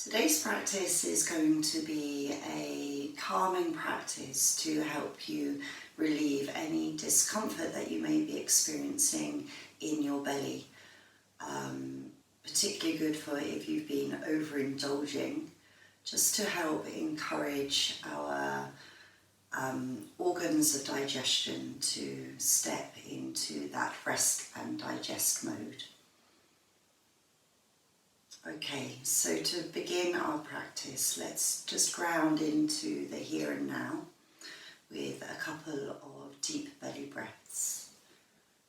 Today's practice is going to be a calming practice to help you relieve any discomfort that you may be experiencing in your belly. Particularly good for if you've been overindulging, just to help encourage our organs of digestion to step into that rest and digest mode. Okay, so to begin our practice, let's just ground into the here and now with a couple of deep belly breaths.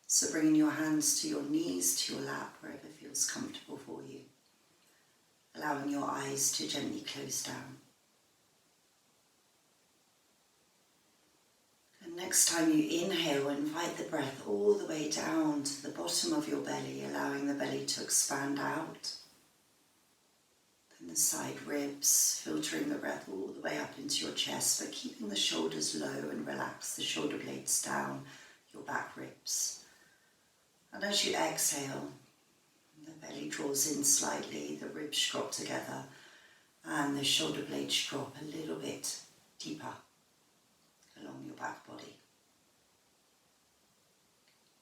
So bringing your hands to your knees, to your lap, wherever feels comfortable for you. Allowing your eyes to gently close down. And next time you inhale, invite the breath all the way down to the bottom of your belly, allowing the belly to expand out. The side ribs, filtering the breath all the way up into your chest, but keeping the shoulders low and relax the shoulder blades down your back ribs. And as you exhale, the belly draws in slightly, the ribs drop together, and the shoulder blades drop a little bit deeper along your back body.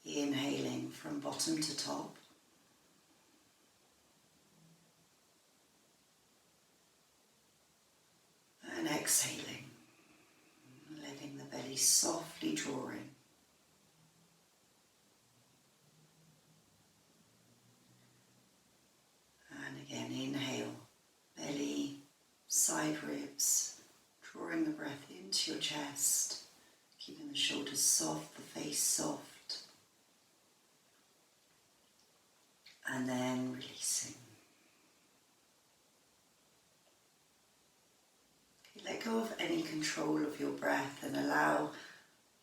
Inhaling from bottom to top. And exhaling, letting the belly softly draw in. And again, inhale, belly, side ribs, drawing the breath into your chest, keeping the shoulders soft, the face soft. And then releasing. Let go of any control of your breath and allow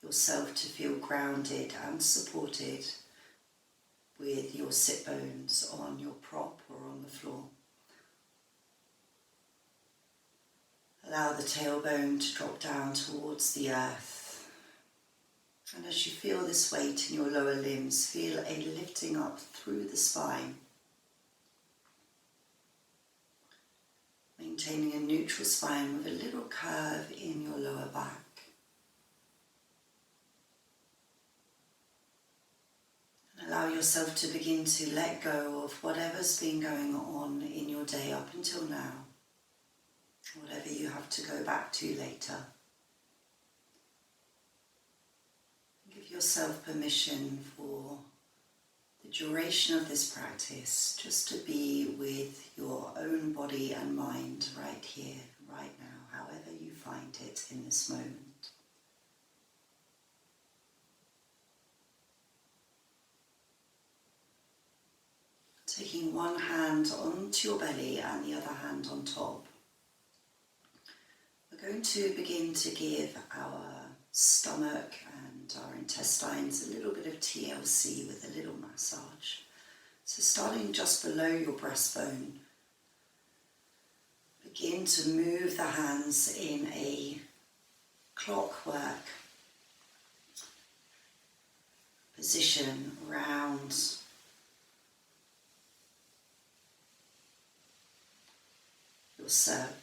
yourself to feel grounded and supported with your sit bones on your prop or on the floor. Allow the tailbone to drop down towards the earth. And as you feel this weight in your lower limbs, feel a lifting up through the spine. Maintaining a neutral spine with a little curve in your lower back. And allow yourself to begin to let go of whatever's been going on in your day up until now. Whatever you have to go back to later. Give yourself permission for the duration of this practice, just to be with your own body and mind right here, right now, however you find it in this moment. Taking one hand onto your belly and the other hand on top. We're going to begin to give our stomach and our intestines a little bit of TLC with a little massage. So starting just below your breastbone, begin to move the hands in a clockwork position around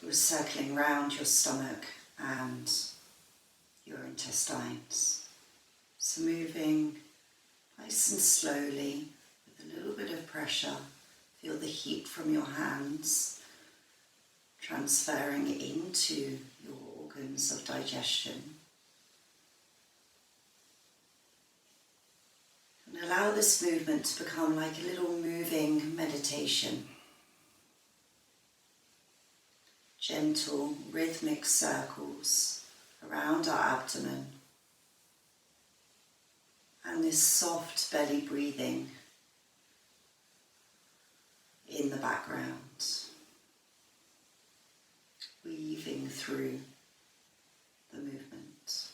you're circling round your stomach and your intestines. So moving nice and slowly with a little bit of pressure. Feel the heat from your hands transferring into your organs of digestion. And allow this movement to become like a little moving meditation. Gentle, rhythmic circles around our abdomen, and this soft belly breathing in the background, weaving through the movement.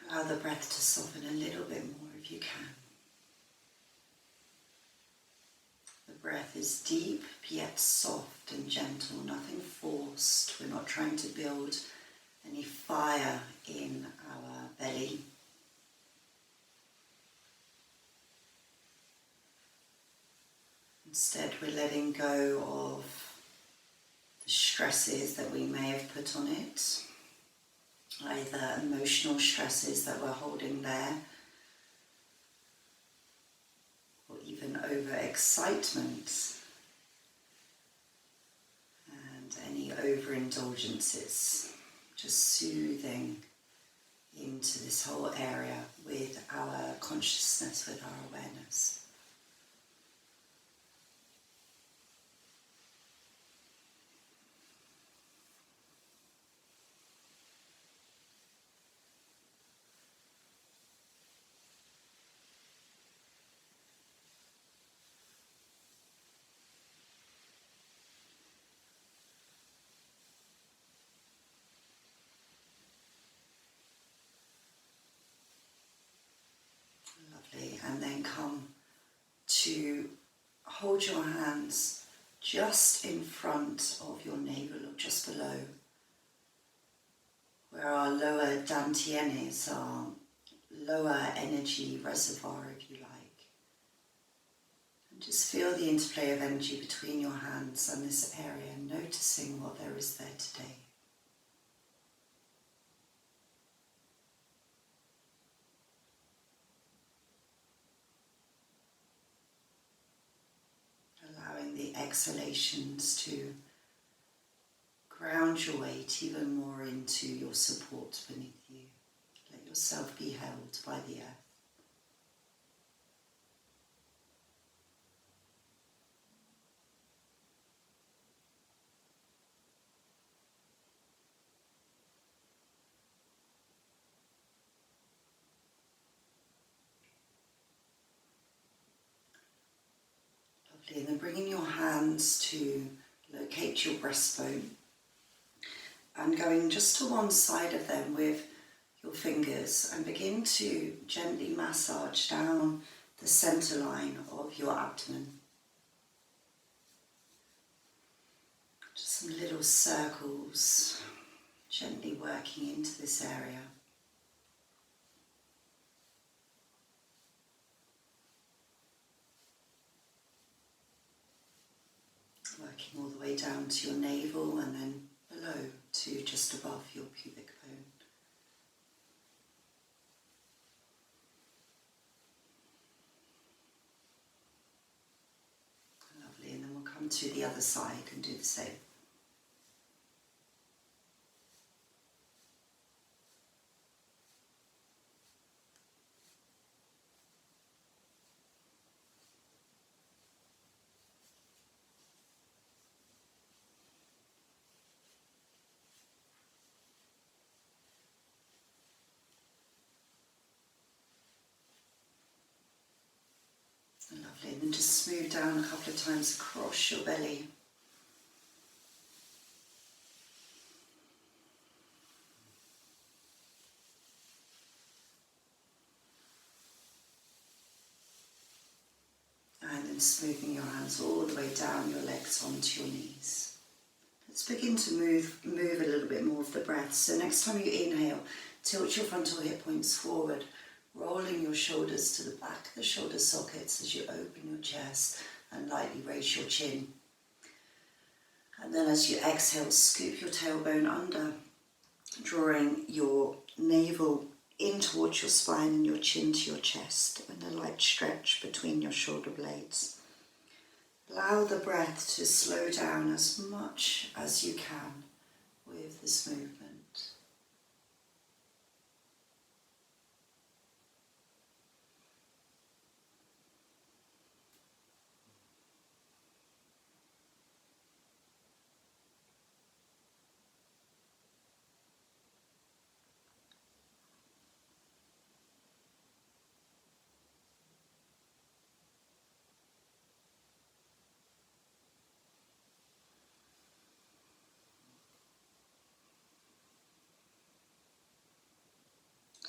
Allow the breath to soften a little bit more if you can. The breath is deep yet soft and gentle, nothing forced. We're not trying to build any fire in our belly. Instead, we're letting go of the stresses that we may have put on it, either emotional stresses that we're holding there, or even overexcitement and any overindulgences. Just soothing into this whole area with our consciousness, with our awareness. Lovely, and then come to hold your hands just in front of your navel or just below, where our lower dantian is, our lower energy reservoir, if you like. And just feel the interplay of energy between your hands and this area, noticing what there is there today. Allowing the exhalations to ground your weight even more into your support beneath you. Let yourself be held by the earth. Lovely, and then bringing your hands to locate your breastbone and going just to one side of them with your fingers and begin to gently massage down the center line of your abdomen. Just some little circles gently working into this area. Working all the way down to your navel and then below to just above your pubic bone. Lovely, and then we'll come to the other side and do the same. Lovely, and then just smooth down a couple of times across your belly. And then smoothing your hands all the way down your legs onto your knees. Let's begin to move a little bit more of the breath. So next time you inhale, tilt your frontal hip points forward, rolling your shoulders to the back of the shoulder sockets as you open your chest and lightly raise your chin. And then as you exhale, scoop your tailbone under, drawing your navel in towards your spine and your chin to your chest, and a light stretch between your shoulder blades. Allow the breath to slow down as much as you can with this movement.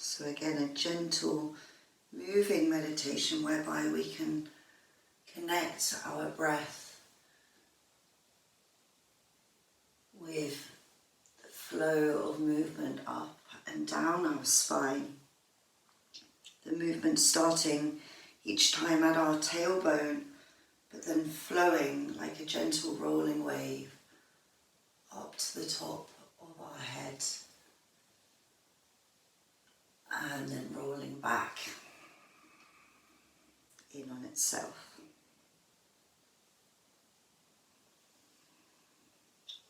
So again, a gentle moving meditation whereby we can connect our breath with the flow of movement up and down our spine. The movement starting each time at our tailbone but then flowing like a gentle rolling wave up to the top of our head and then rolling back in on itself.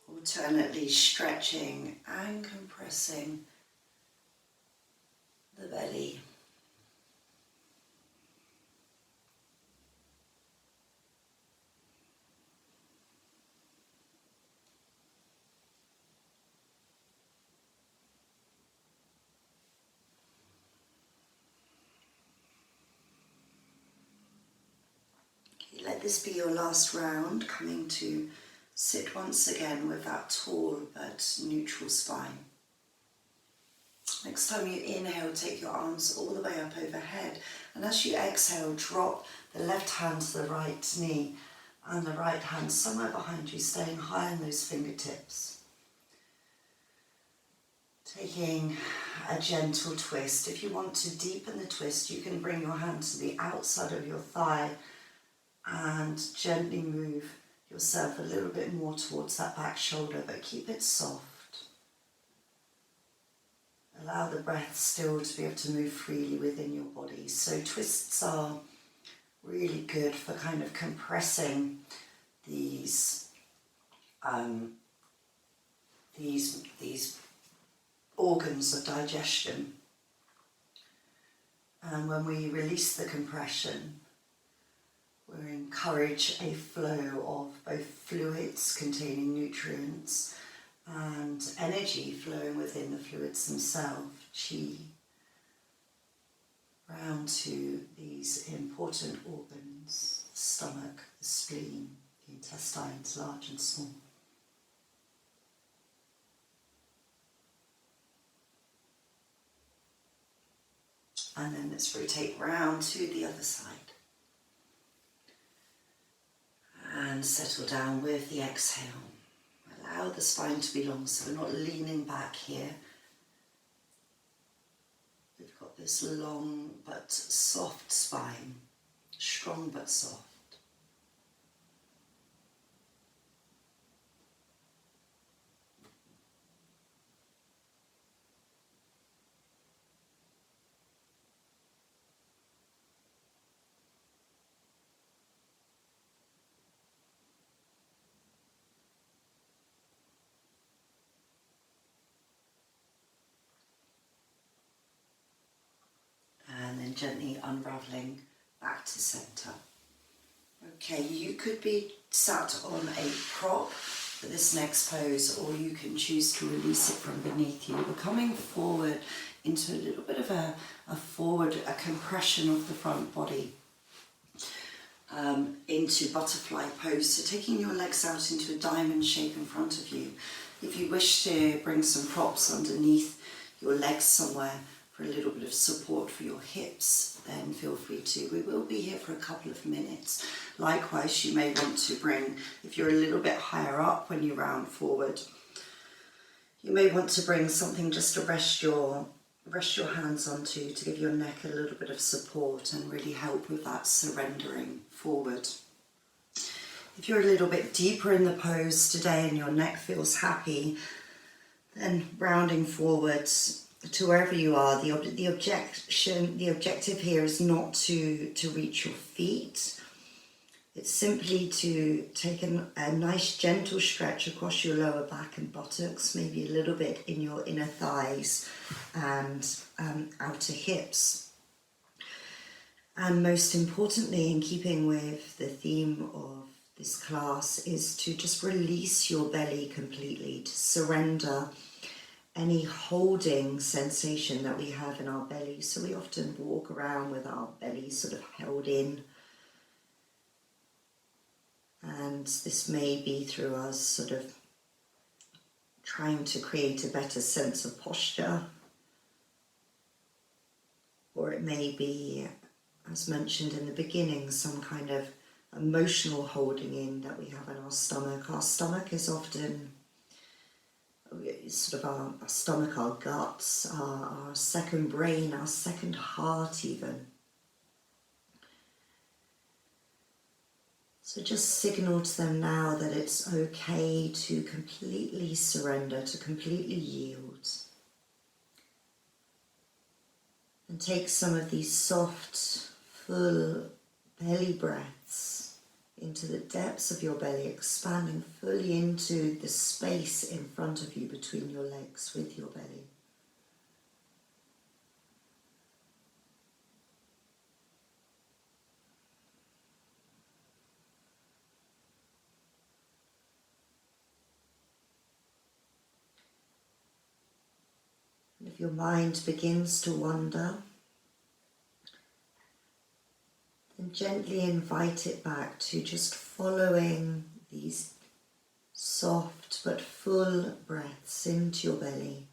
Alternately stretching and compressing the belly. Okay, let this be your last round, coming to sit once again with that tall but neutral spine. Next time you inhale, take your arms all the way up overhead, and as you exhale, drop the left hand to the right knee and the right hand somewhere behind you, staying high on those fingertips. Taking a gentle twist. If you want to deepen the twist, you can bring your hand to the outside of your thigh and gently move yourself a little bit more towards that back shoulder, but keep it soft. Allow the breath still to be able to move freely within your body. So twists are really good for kind of compressing these organs of digestion. And when we release the compression, we encourage a flow of both fluids containing nutrients and energy flowing within the fluids themselves, chi, round to these important organs: the stomach, the spleen, the intestines, large and small. And then let's rotate round to the other side. And settle down with the exhale. Allow the spine to be long, so we're not leaning back here. We've got this long but soft spine, strong but soft. Gently unravelling back to centre. Okay, you could be sat on a prop for this next pose, or you can choose to release it from beneath you. We're coming forward into a little bit of a compression of the front body into butterfly pose. So taking your legs out into a diamond shape in front of you. If you wish to bring some props underneath your legs somewhere, a little bit of support for your hips, then feel free to. We will be here for a couple of minutes. Likewise, you may want to bring, if you're a little bit higher up when you round forward, you may want to bring something just to rest your hands onto, to give your neck a little bit of support and really help with that surrendering forward. If you're a little bit deeper in the pose today and your neck feels happy, then rounding forwards to wherever you are. The objective here is not to reach your feet. It's simply to take a nice gentle stretch across your lower back and buttocks, maybe a little bit in your inner thighs and outer hips. And most importantly, in keeping with the theme of this class, is to just release your belly completely, to surrender any holding sensation that we have in our belly. So we often walk around with our belly sort of held in. And this may be through us sort of trying to create a better sense of posture. Or it may be, as mentioned in the beginning, some kind of emotional holding in that we have in our stomach. Our stomach is often sort of our stomach, our guts, our second brain, our second heart even. So just signal to them now that it's okay to completely surrender, to completely yield. And take some of these soft, full belly breaths into the depths of your belly, expanding fully into the space in front of you between your legs with your belly. And if your mind begins to wander, then gently invite it back to just following these soft but full breaths into your belly.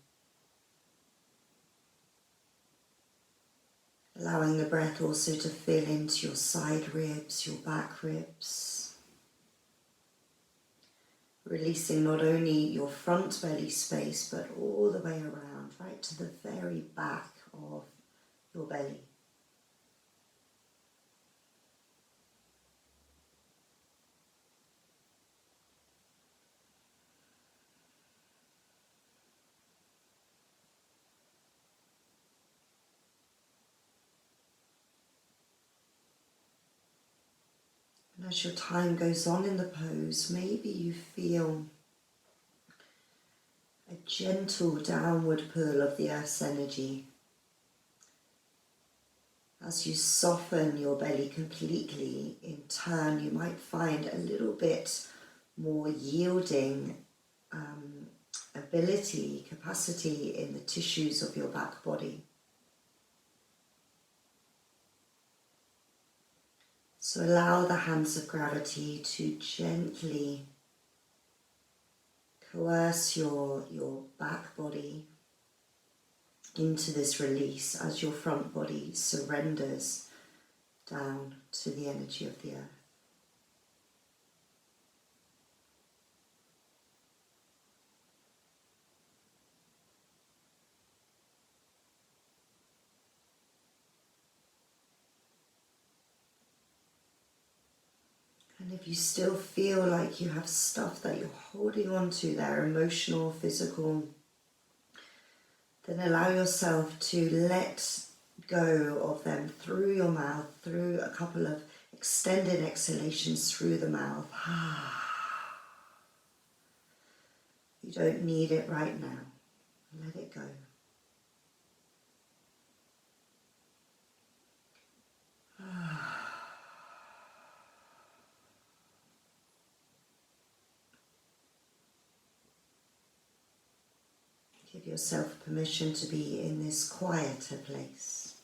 Allowing the breath also to fill into your side ribs, your back ribs. Releasing not only your front belly space, but all the way around, right to the very back of your belly. And as your time goes on in the pose, maybe you feel a gentle downward pull of the earth's energy. As you soften your belly completely, in turn you might find a little bit more yielding capacity in the tissues of your back body. So allow the hands of gravity to gently coerce your back body into this release as your front body surrenders down to the energy of the earth. And if you still feel like you have stuff that you're holding on to there, emotional, physical, then allow yourself to let go of them through your mouth, through a couple of extended exhalations through the mouth. You don't need it right now. Let it go. Give yourself permission to be in this quieter place.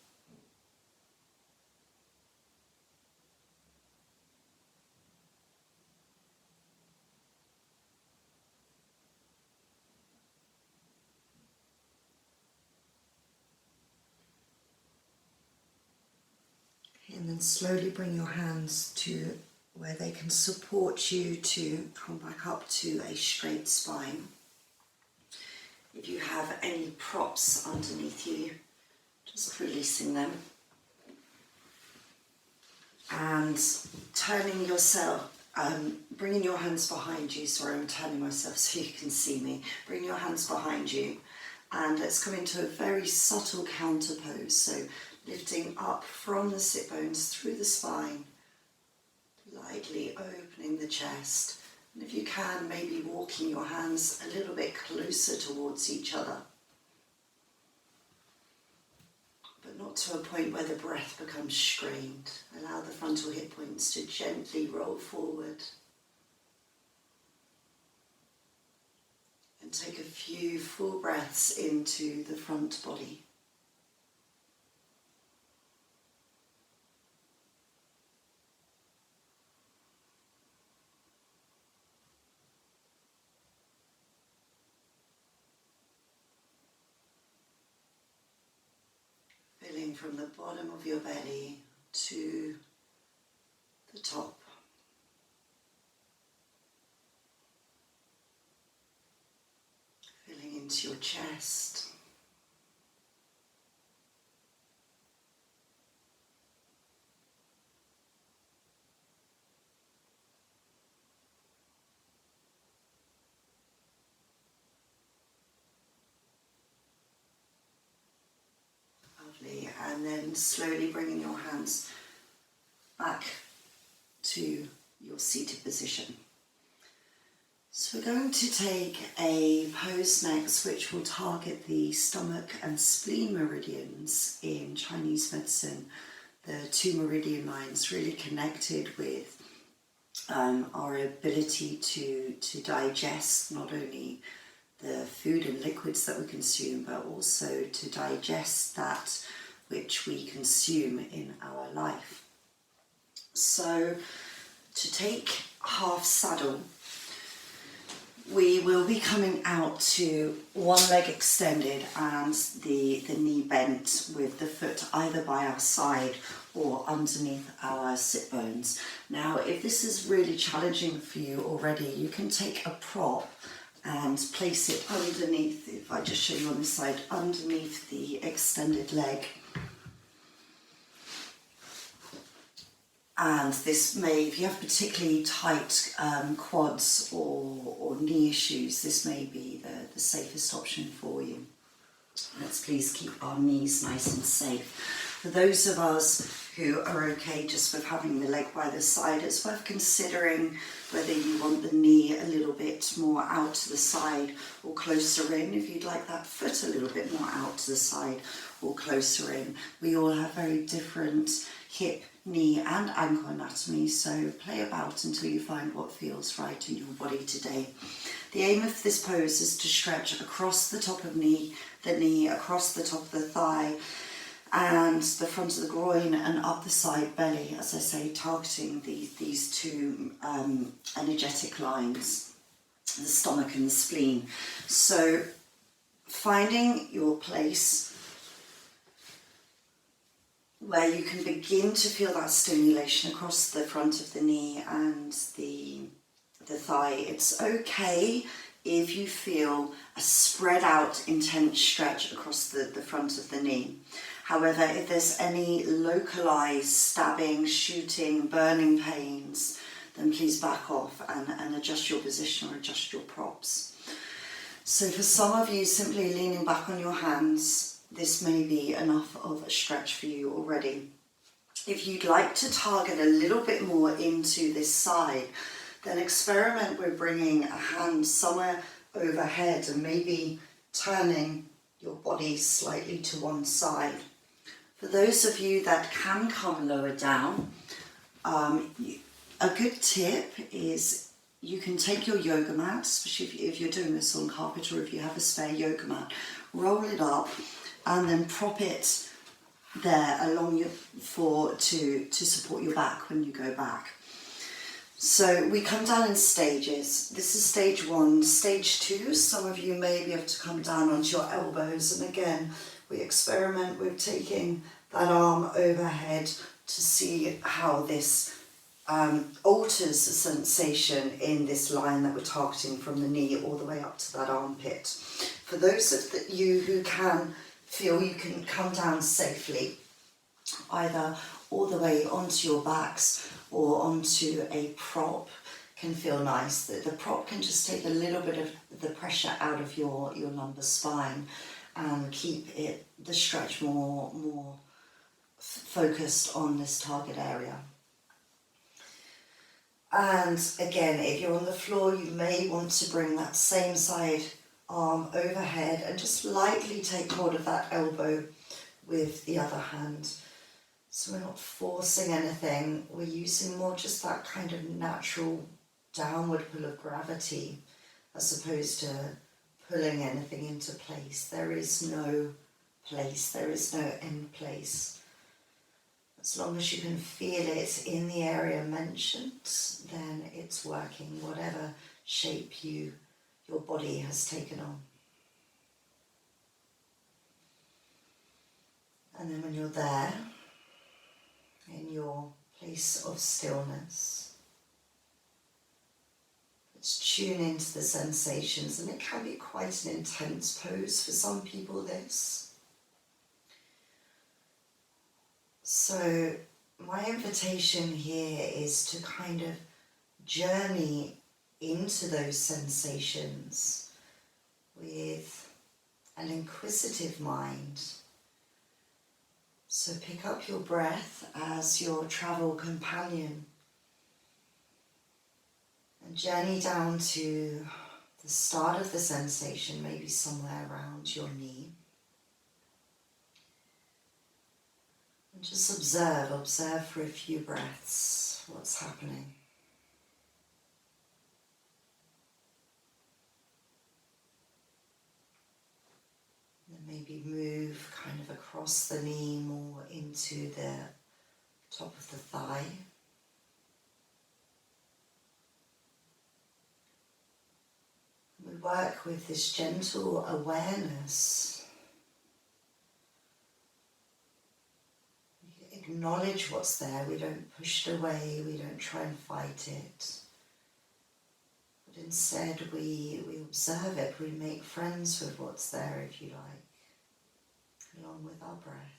And then slowly bring your hands to where they can support you to come back up to a straight spine. If you have any props underneath you, just releasing them. And turning yourself, bringing your hands behind you. Sorry, I'm turning myself so you can see me. Bring your hands behind you. And let's come into a very subtle counter pose. So lifting up from the sit bones through the spine, lightly opening the chest. And if you can, maybe walking your hands a little bit closer towards each other. But not to a point where the breath becomes strained. Allow the frontal hip points to gently roll forward. And take a few full breaths into the front body. Filling from the bottom of your belly to the top. Filling into your chest. then slowly bringing your hands back to your seated position. So we're going to take a pose next which will target the stomach and spleen meridians. In Chinese medicine, the two meridian lines really connected with our ability to digest not only the food and liquids that we consume, but also to digest that which we consume in our life. So to take half saddle, we will be coming out to one leg extended and the knee bent, with the foot either by our side or underneath our sit bones. Now, if this is really challenging for you already, you can take a prop and place it underneath, if I just show you on this side, underneath the extended leg. And this may, if you have particularly tight quads or knee issues, this may be the safest option for you. Let's please keep our knees nice and safe. For those of us who are okay just with having the leg by the side, it's worth considering whether you want the knee a little bit more out to the side or closer in, if you'd like that foot a little bit more out to the side or closer in. We all have very different hip, knee and ankle anatomy, so play about until you find what feels right in your body today. The aim of this pose is to stretch across the top of the knee, across the top of the thigh and the front of the groin and up the side belly, as I say, targeting these two energetic lines, the stomach and the spleen. So finding your place where you can begin to feel that stimulation across the front of the knee and the thigh. It's okay if you feel a spread out intense stretch across the front of the knee. However, if there's any localized stabbing, shooting, burning pains, then please back off and adjust your position or adjust your props. So for some of you, simply leaning back on your hands, this may be enough of a stretch for you already. If you'd like to target a little bit more into this side, then experiment with bringing a hand somewhere overhead and maybe turning your body slightly to one side. For those of you that can come lower down, a good tip is you can take your yoga mat, especially if you're doing this on carpet or if you have a spare yoga mat, roll it up and then prop it there along to support your back when you go back. So we come down in stages. This is stage 1. Stage 2, some of you may be able to come down onto your elbows, and again we experiment with taking that arm overhead to see how this alters the sensation in this line that we're targeting from the knee all the way up to that armpit. For those of you who can feel you can come down safely, either all the way onto your backs or onto a prop, can feel nice. The prop can just take a little bit of the pressure out of your lumbar spine and keep the stretch more focused on this target area. And again, if you're on the floor, you may want to bring that same side arm overhead and just lightly take hold of that elbow with the other hand. So we're not forcing anything, we're using more just that kind of natural downward pull of gravity as opposed to pulling anything into place. There is no place, there is no end place. As long as you can feel it in the area mentioned, then it's working, whatever shape your body has taken on. And then when you're there, in your place of stillness, let's tune into the sensations, and it can be quite an intense pose for some people, this. So my invitation here is to kind of journey into those sensations with an inquisitive mind. So pick up your breath as your travel companion and journey down to the start of the sensation, maybe somewhere around your knee. And just observe for a few breaths what's happening. Maybe move kind of across the knee more into the top of the thigh. We work with this gentle awareness. We acknowledge what's there. We don't push it away. We don't try and fight it. But instead we observe it. We make friends with what's there, if you like, along with our breath.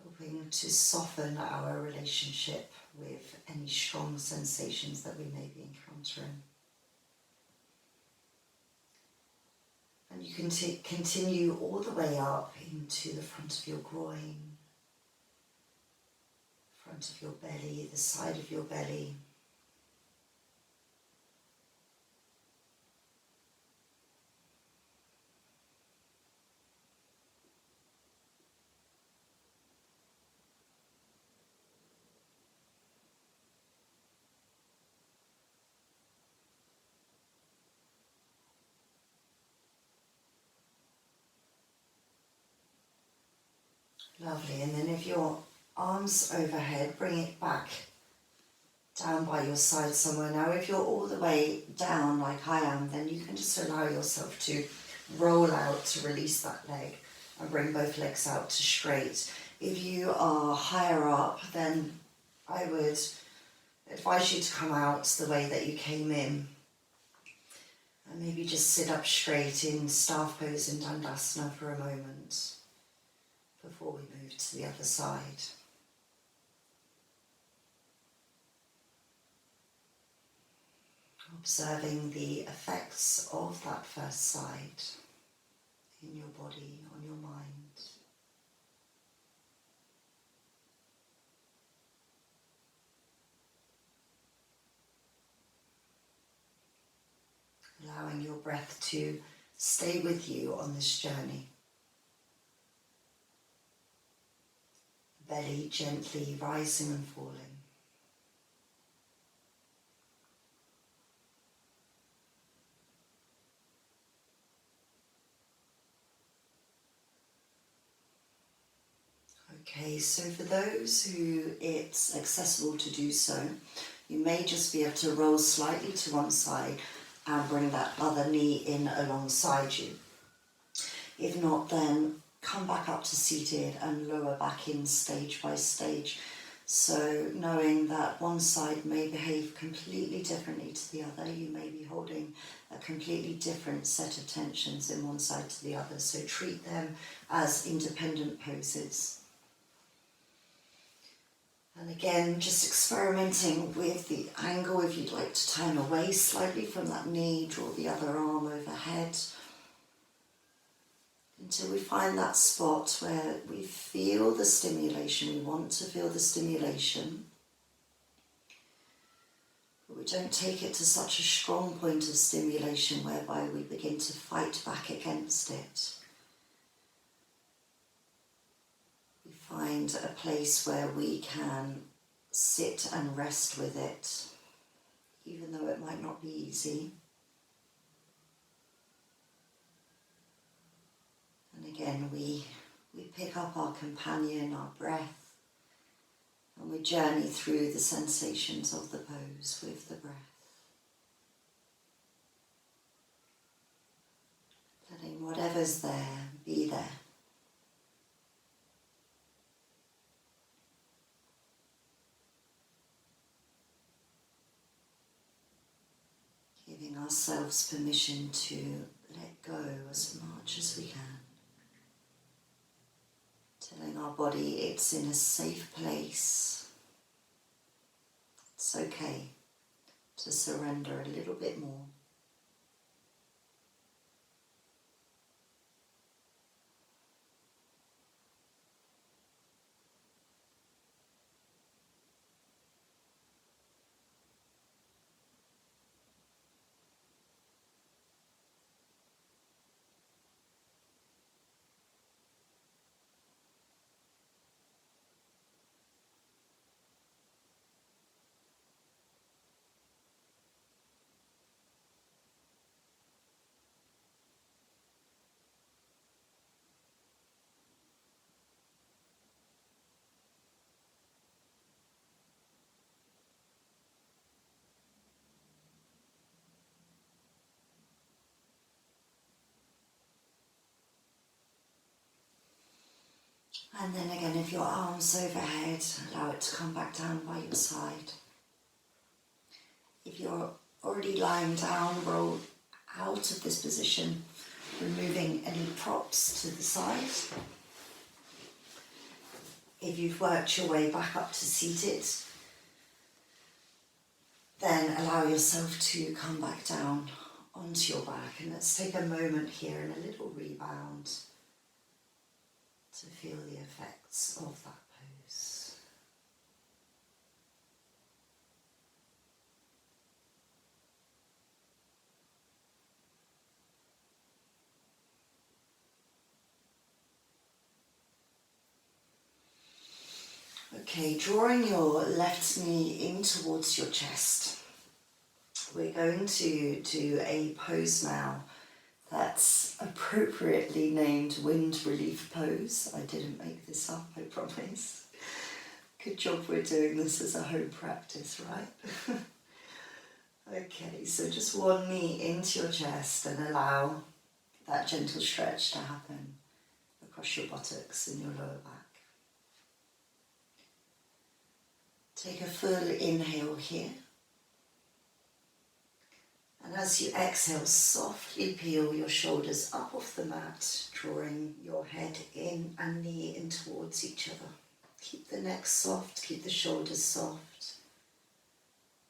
Helping to soften our relationship with any strong sensations that we may be encountering. And you can continue all the way up into the front of your groin, front of your belly, the side of your belly. Lovely, and then if your arms overhead, bring it back down by your side somewhere. Now if you're all the way down like I am, then you can just allow yourself to roll out to release that leg and bring both legs out to straight. If you are higher up, then I would advise you to come out the way that you came in. And maybe just sit up straight in staff pose in Dandasana for a moment before we move to the other side. Observing the effects of that first side in your body, on your mind. Allowing your breath to stay with you on this journey. Belly gently rising and falling. Okay, so for those who it's accessible to do so, you may just be able to roll slightly to one side and bring that other knee in alongside you. If not, then come back up to seated and lower back in stage by stage. So knowing that one side may behave completely differently to the other, you may be holding a completely different set of tensions in one side to the other. So treat them as independent poses. And again, just experimenting with the angle. If you'd like to turn away slightly from that knee, draw the other arm overhead until we find that spot where we feel the stimulation. We want to feel the stimulation, but we don't take it to such a strong point of stimulation whereby we begin to fight back against it. Find a place where we can sit and rest with it, even though it might not be easy. And again, we pick up our companion, our breath, and we journey through the sensations of the pose with the breath. Letting whatever's there be there. Giving ourselves permission to let go as much as we can. Telling our body it's in a safe place. It's okay to surrender a little bit more. And then again, if your arms overhead, allow it to come back down by your side. If you're already lying down, roll out of this position, removing any props to the side. If you've worked your way back up to seated, then allow yourself to come back down onto your back. And let's take a moment here and a little rebound to feel the effects of that pose. Okay, drawing your left knee in towards your chest. We're going to do a pose now that's appropriately named wind relief pose. I didn't make this up, I promise. Good job we're doing this as a home practice, right? Okay, so just one knee into your chest and allow that gentle stretch to happen across your buttocks and your lower back. Take a full inhale here. And as you exhale, softly peel your shoulders up off the mat, drawing your head in and knee in towards each other. Keep the neck soft, keep the shoulders soft.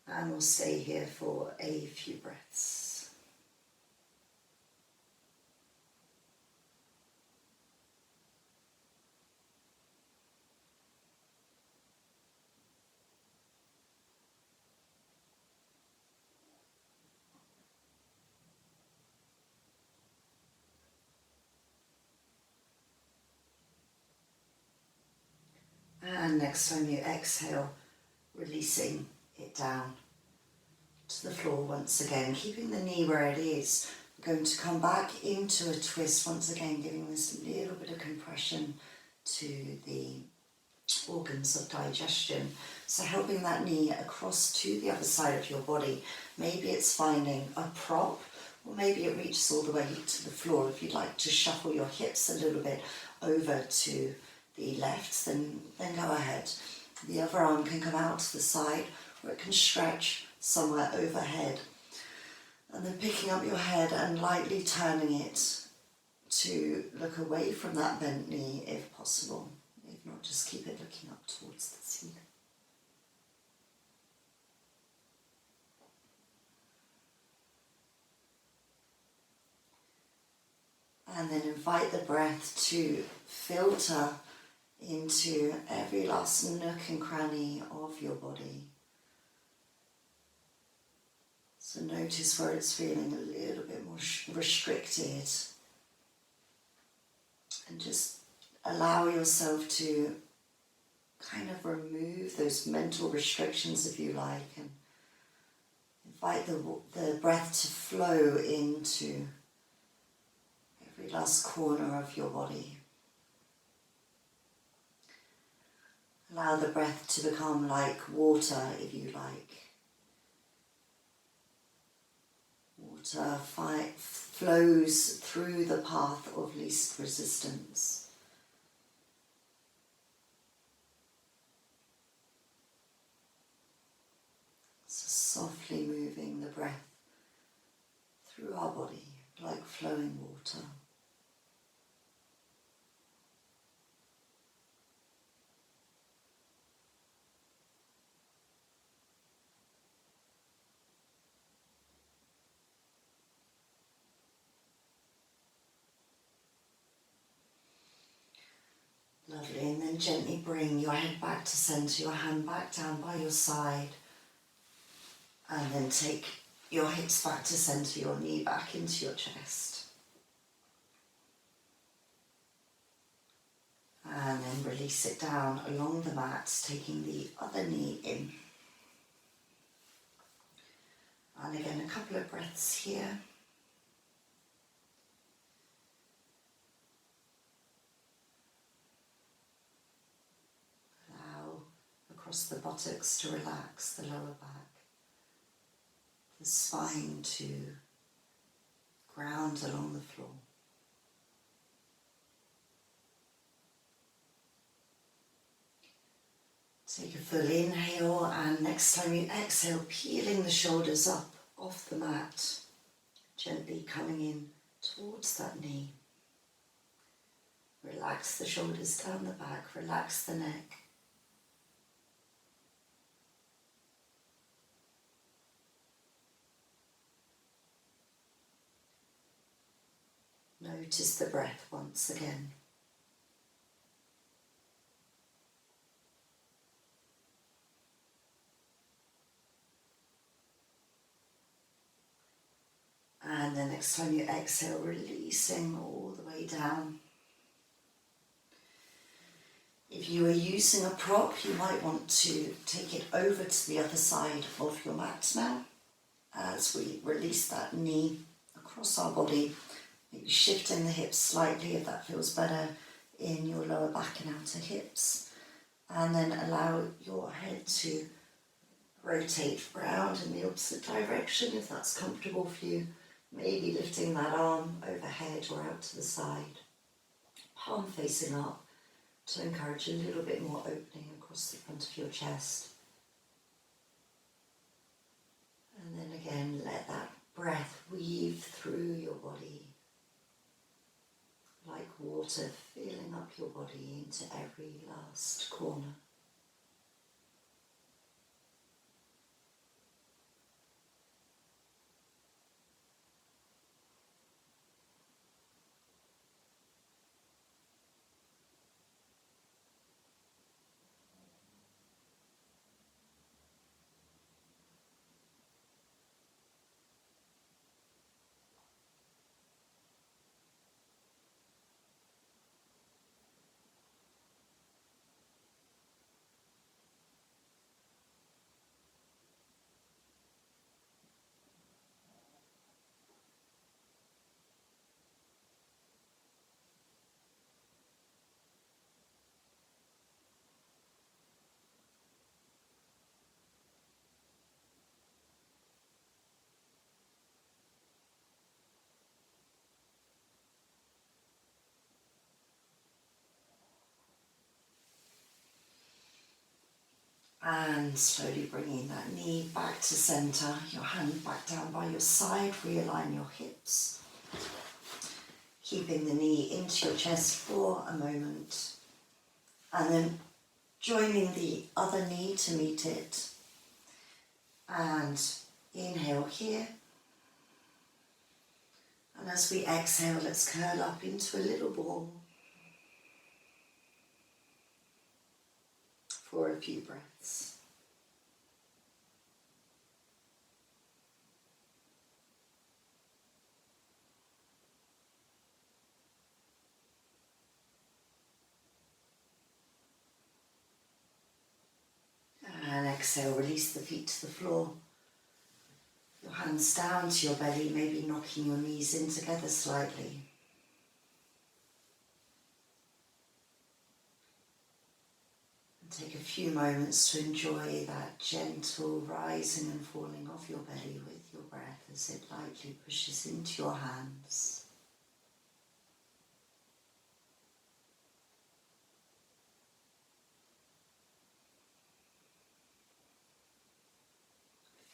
And we'll stay here for a few breaths. And next time you exhale, releasing it down to the floor once again, keeping the knee where it is. We're going to come back into a twist once again, giving this little bit of compression to the organs of digestion. So helping that knee across to the other side of your body. Maybe it's finding a prop, or maybe it reaches all the way to the floor. If you'd like to shuffle your hips a little bit over to the left, then go ahead. The other arm can come out to the side, or it can stretch somewhere overhead. And then picking up your head and lightly turning it to look away from that bent knee if possible. If not, just keep it looking up towards the ceiling. And then invite the breath to filter into every last nook and cranny of your body. So notice where it's feeling a little bit more restricted. And just allow yourself to kind of remove those mental restrictions, if you like, and invite the breath to flow into every last corner of your body. Allow the breath to become like water, if you like. Water flows through the path of least resistance. So softly moving the breath through our body like flowing water. Lovely, and then gently bring your head back to centre, your hand back down by your side, and then take your hips back to centre, your knee back into your chest. And then release it down along the mat, taking the other knee in. And again, a couple of breaths here. Across the buttocks to relax the lower back, the spine to ground along the floor. Take a full inhale, and next time you exhale, peeling the shoulders up off the mat, gently coming in towards that knee. Relax the shoulders down the back, relax the neck. Notice the breath once again. And the next time you exhale, releasing all the way down. If you are using a prop, you might want to take it over to the other side of your mat now as we release that knee across our body, maybe shifting the hips slightly if that feels better in your lower back and outer hips, and then allow your head to rotate round in the opposite direction if that's comfortable for you, maybe lifting that arm overhead or out to the side, palm facing up, to encourage a little bit more opening across the front of your chest. And then again, let that breath weave through your body like water, filling up your body into every last corner. And slowly bringing that knee back to centre, your hand back down by your side, realign your hips. Keeping the knee into your chest for a moment. And then joining the other knee to meet it. And inhale here. And as we exhale, let's curl up into a little ball for a few breaths. And exhale, release the feet to the floor. Your hands down to your belly, maybe knocking your knees in together slightly. And take a few moments to enjoy that gentle rising and falling of your belly with your breath as it lightly pushes into your hands.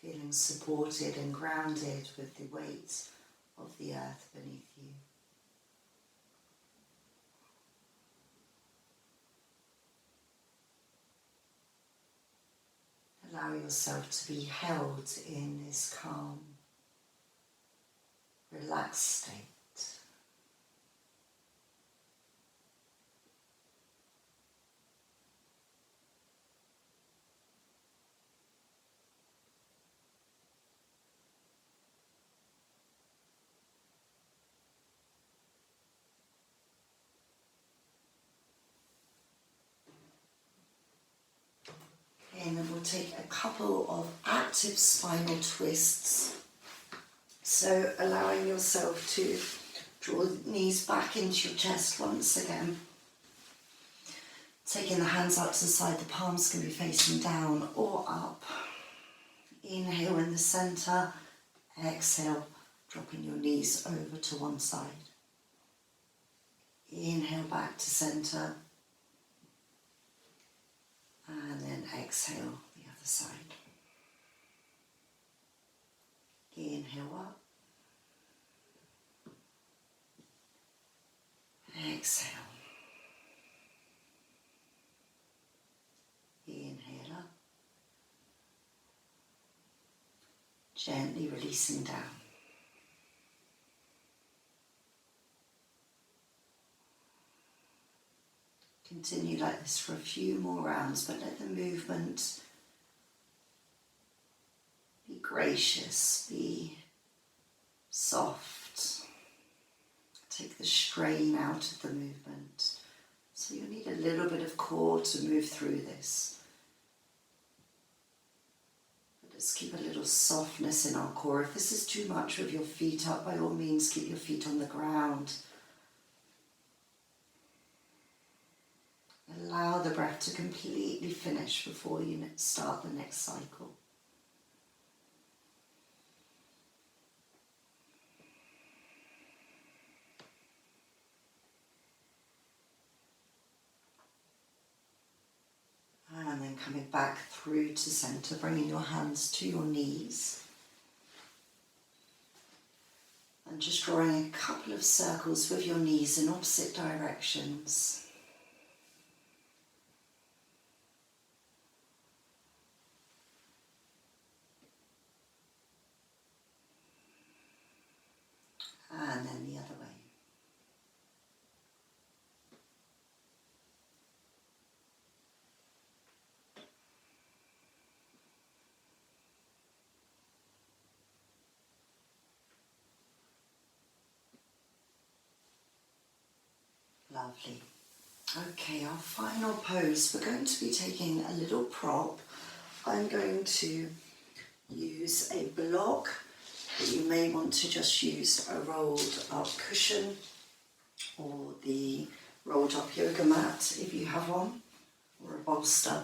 Feeling supported and grounded with the weight of the earth beneath you. Allow yourself to be held in this calm, relaxed state. And then we'll take a couple of active spinal twists. So allowing yourself to draw the knees back into your chest once again. Taking the hands out to the side, the palms can be facing down or up. Inhale in the centre, exhale, dropping your knees over to one side. Inhale back to centre. And then exhale the other side. Inhale up. Exhale. Inhale up. Gently releasing down. Continue like this for a few more rounds, but let the movement be gracious, be soft. Take the strain out of the movement. So you'll need a little bit of core to move through this. But let's keep a little softness in our core. If this is too much with your feet up, by all means keep your feet on the ground. Allow the breath to completely finish before you start the next cycle. And then coming back through to center, bringing your hands to your knees. And just drawing a couple of circles with your knees in opposite directions. And then the other way. Lovely. Okay, our final pose, we're going to be taking a little prop. I'm going to use a block, but you may want to just use a rolled up cushion or the rolled up yoga mat if you have one, or a bolster.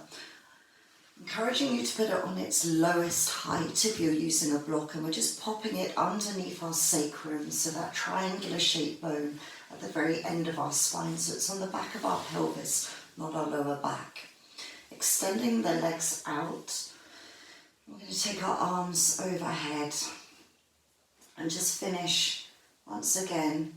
Encouraging you to put it on its lowest height if you're using a block, and we're just popping it underneath our sacrum, so that triangular shaped bone at the very end of our spine, so it's on the back of our pelvis, not our lower back. Extending the legs out, we're going to take our arms overhead and just finish once again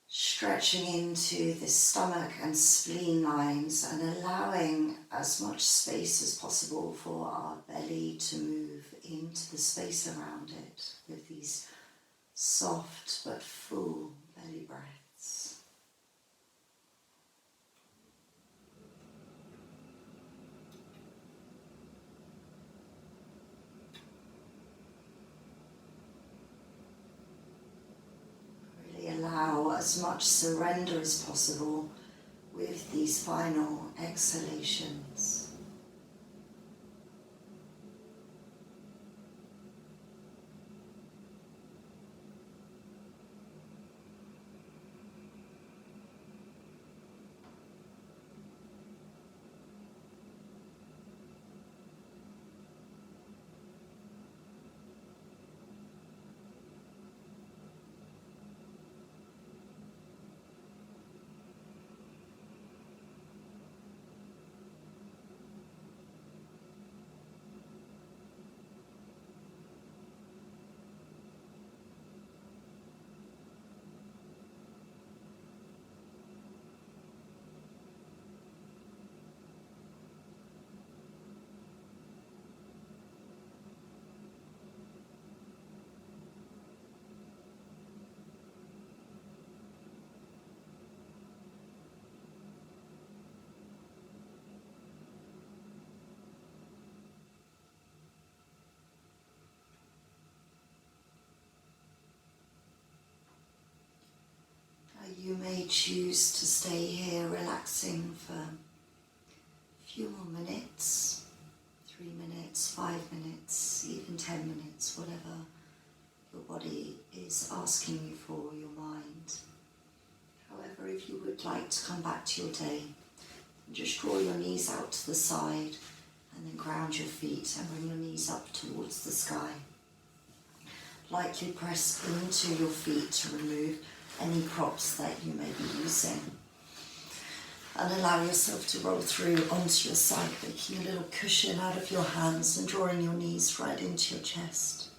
stretching into the stomach and spleen lines and allowing as much space as possible for our belly to move into the space around it with these soft but full belly breaths. Allow as much surrender as possible with these final exhalations. You may choose to stay here relaxing for a few more minutes, 3 minutes, 5 minutes, even 10 minutes, whatever your body is asking you for, your mind. However, if you would like to come back to your day, just draw your knees out to the side and then ground your feet and bring your knees up towards the sky. Lightly press into your feet to remove any props that you may be using. And allow yourself to roll through onto your side, making a little cushion out of your hands and drawing your knees right into your chest.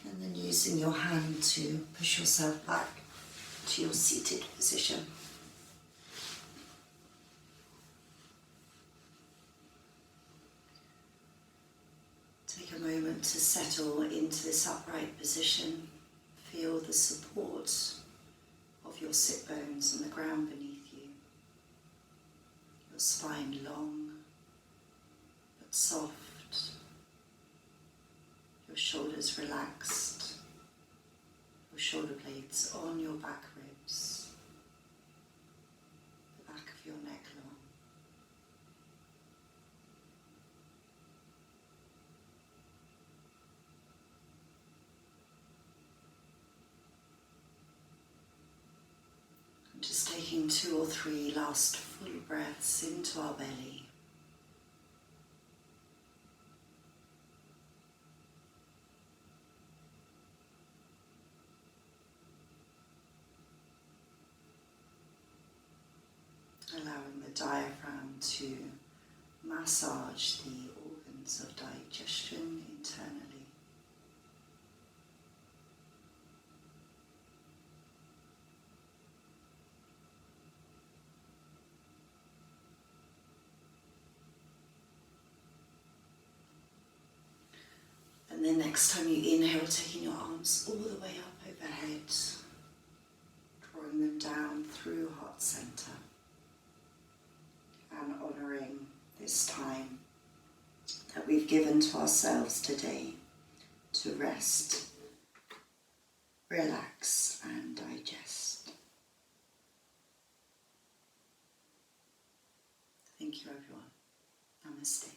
And then using your hand to push yourself back to your seated position. Take a moment to settle into this upright position. Feel the support of your sit bones on the ground beneath you. Your spine long but soft. Your shoulders relaxed. Your shoulder blades on your back ribs. The back of your neck long. Just taking 2 or 3 last full breaths into our belly. Allowing the diaphragm to massage the organs of digestion internally. And then next time you inhale, taking your arms all the way up overhead, drawing them down through heart center, and honouring this time that we've given to ourselves today to rest, relax and digest. Thank you everyone. Namaste.